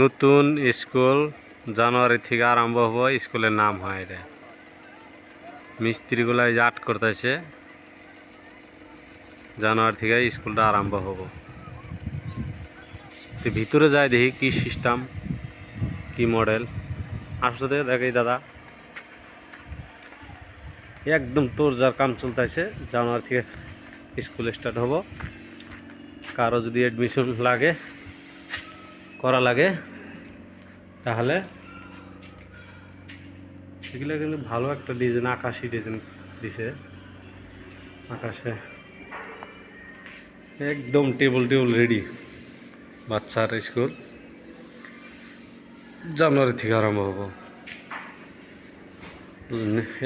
নতুন স্কুল জানুয়ারি থেকে আরম্ভ হবো। স্কুলের নাম হয় এটা। মিস্ত্রিগুলা এই যে আর্ট করতেছে। জানুয়ারি থেকে স্কুলটা আরম্ভ হবো। তো ভিতরে যাই দেখি কি সিস্টেম, কি মডেল আসলে দেখি দাদা। একদম তোর যার কাম চলতেছে। জানুয়ারি থেকে স্কুল স্টার্ট হবো। কারো যদি অ্যাডমিশন লাগে করা লাগে তাহলে এগুলো কিন্তু ভালো একটা ডিজাইন, আকাশি ডিজাইন দিছে। আকাশে একদম টেবিল রেডি। বাচ্চার স্কুল জানুয়ারি থেকে আরম্ভ হবো।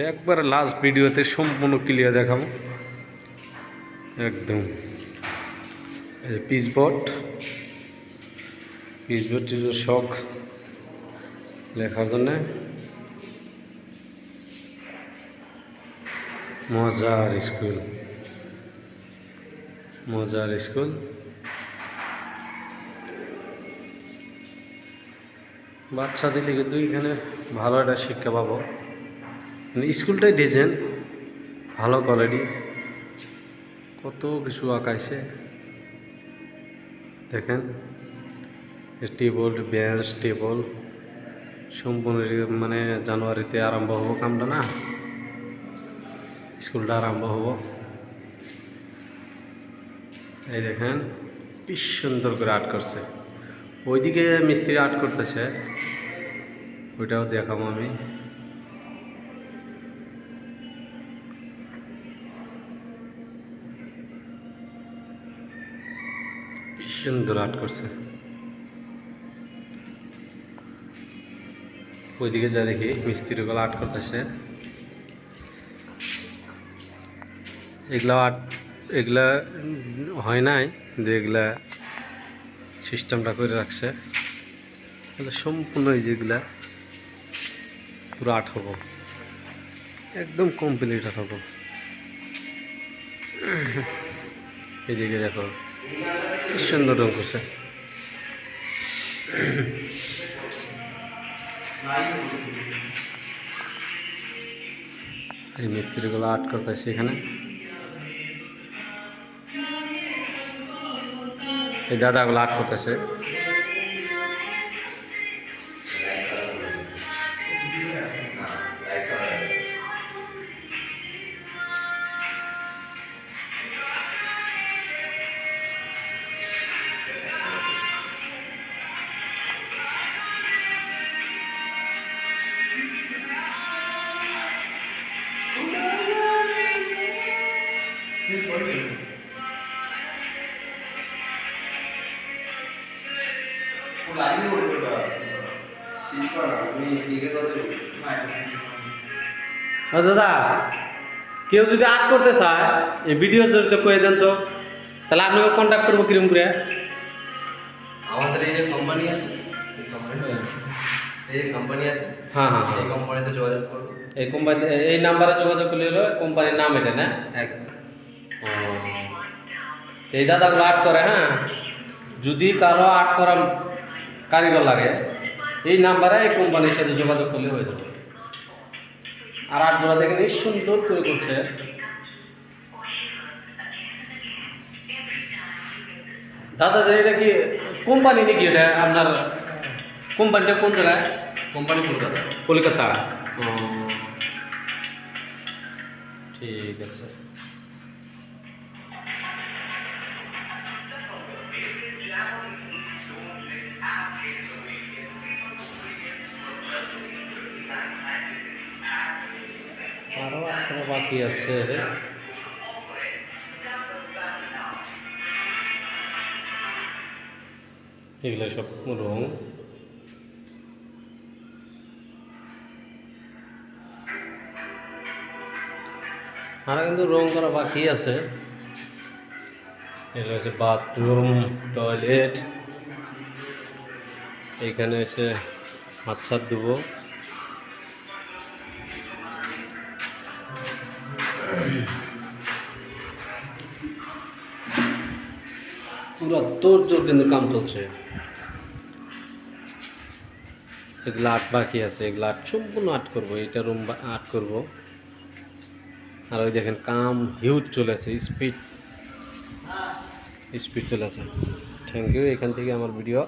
একবারে লাস্ট ভিডিওতে সম্পূর্ণ ক্লিয়ার দেখাবো একদম। পিচবোর্ড শখ লেখার জন্যে মজার স্কুল। বাচ্চা দিলে কিন্তু এখানে ভালো একটা শিক্ষা পাবো। স্কুলটাই ডিজাইন ভালো কোয়ালিটি, কত কিছু আঁকাইছে দেখেন। টেবল, বেঞ্চ, টেবল সম্পূর্ণ মানে জানুয়ারিতে আরম্ভ হবো কামটা না, স্কুলটা আরম্ভ হবো। এই দেখেন কি সুন্দর করে আর্ট করছে। ওইদিকে মিস্ত্রি আর্ট করতেছে, ওইটাও দেখাবো আমি। কি সুন্দর আর্ট করছে। ওইদিকে যা দেখি মিস্ত্রিগুলো আর্ট করতেছে। এগুলা হয় নাই, কিন্তু এগুলা সিস্টেমটা করে রাখছে। তাহলে সম্পূর্ণ এই যেগুলা পুরো আর্ট হবো, একদম কমপ্লিট আর্ট হবো। এদিকে দেখো কি সুন্দর রঙ করছে। এই মিস্ত্রিগুলো আর্ট করতেছে এখানে। এই দাদাগুলো আর্ট করতেছে। দাদা, কেউ যদি আর্ট করতে চায় এই ভিডিও জড়িত করে দেন তো, তাহলে আপনাকে কন্ট্যাক্ট করবো কিরম করে? আমাদের এই যে কোম্পানি আছে, এই কোম্পানি আছে, হ্যাঁ হ্যাঁ, এই কোম্পানিতে যোগাযোগ করবো। এই কোম্পানি, এই নাম্বারে যোগাযোগ করলে হলো কোম্পানির নাম এটা না? একদম। এই দাদাগুলো আর্ট করে। হ্যাঁ, যদি কারো আর্ট করা কারিগর লাগে এই নাম্বারে এই কোম্পানির সাথে যোগাযোগ করলে হয়ে যাবে। আর আর্টগুলো দেখেন এই সুন্দর করে করছে। দাদা এটা কি কোম্পানি নাকি? এটা আপনার কোম্পানিটা কোন জায়গায়? কোম্পানি কলকাতা। কলকাতা। ও ঠিক আছে। আরও এখনো বাকি আছে। এগুলো সব রং। আর কিন্তু রং করা বাকি আছে। এগুলো হচ্ছে বাথরুম, টয়লেট। এইখানে এসে হাত ছাদ দেবো। পুরো তোর জোর কিন্তু কাম চলছে। এগুলো আর্ট বাকি আছে, এগুলো আর্ট সম্পূর্ণ আর্ট করবো, এটা রুম আর্ট করবো। আর ওই দেখেন কাম হিউজ চলে আছে, স্পিড চলে আছে। Thank you. এখান থেকে আমার ভিডিও